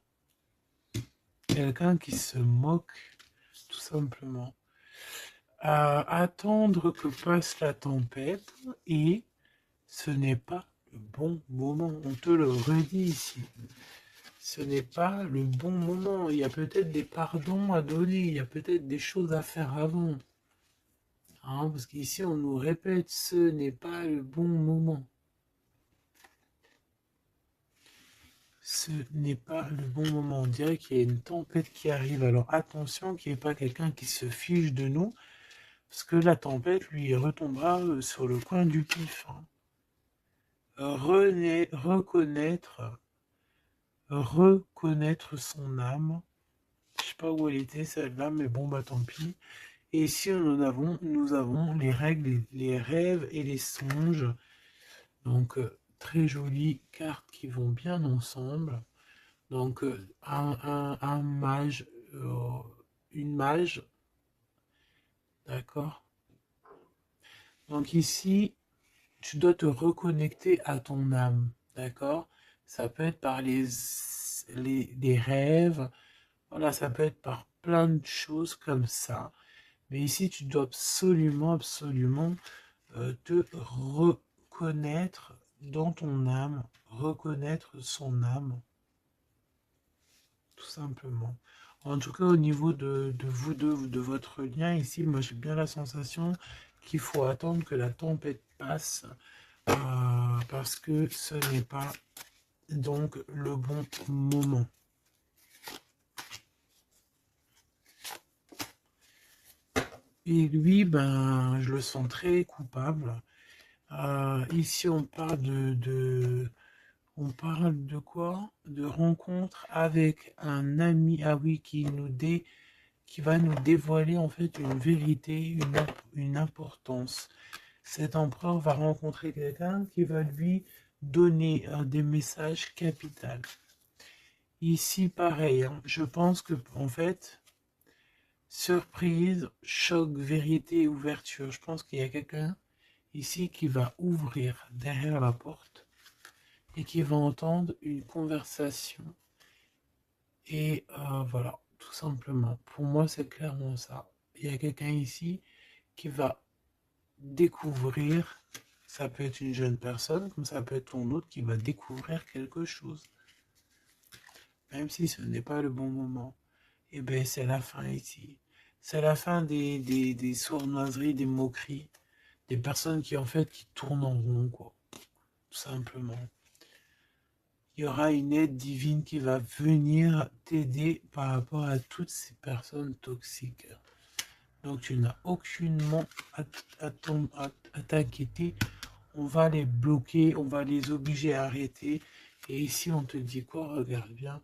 Quelqu'un qui se moque, tout simplement. Attendre que passe la tempête et ce n'est pas le bon moment. On te le redit ici. Ce n'est pas le bon moment. Il y a peut-être des pardons à donner. Il y a peut-être des choses à faire avant. Hein, parce qu'ici, on nous répète, ce n'est pas le bon moment. Ce n'est pas le bon moment. On dirait qu'il y a une tempête qui arrive. Alors attention qu'il n'y ait pas quelqu'un qui se fiche de nous. Parce que la tempête lui retombera sur le coin du pif, hein. Reconnaître son âme. Je sais pas où elle était celle-là, mais bon bah tant pis. Et ici nous avons les règles, les rêves et les songes. Donc très jolies cartes qui vont bien ensemble. Donc un mage, une mage, d'accord. Donc ici, tu dois te reconnecter à ton âme, d'accord? Ça peut être par les rêves, voilà, ça peut être par plein de choses comme ça. Mais ici, tu dois absolument, absolument te reconnaître dans ton âme, reconnaître son âme, tout simplement. En tout cas, au niveau de vous deux, de votre lien ici, moi j'ai bien la sensation qu'il faut attendre que la tempête passe parce que ce n'est pas donc le bon moment. Et lui, ben, je le sens très coupable. Ici, on parle on parle de quoi? De rencontre avec un ami, ah oui, qui va nous dévoiler en fait une vérité, une importance. Cet empereur va rencontrer quelqu'un qui va lui donner des messages capitaux. Ici, pareil, hein. Je pense que, en fait, surprise, choc, vérité, ouverture. Je pense qu'il y a quelqu'un ici qui va ouvrir derrière la porte et qui va entendre une conversation. Et voilà, tout simplement. Pour moi, c'est clairement ça. Il y a quelqu'un ici qui va découvrir, ça peut être une jeune personne, comme ça peut être ton autre qui va découvrir quelque chose. Même si ce n'est pas le bon moment. Et bien, c'est la fin ici. C'est la fin des sournoiseries, des moqueries, des personnes qui, en fait, qui tournent en rond, quoi. Tout simplement. Il y aura une aide divine qui va venir t'aider par rapport à toutes ces personnes toxiques. Donc tu n'as aucunement à t'inquiéter. On va les bloquer, on va les obliger à arrêter. Et ici on te dit quoi? Regarde bien.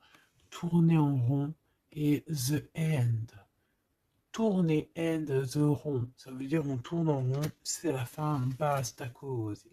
Tourner en rond et the end. Tourner end the rond. Ça veut dire on tourne en rond, c'est la fin, basta cause.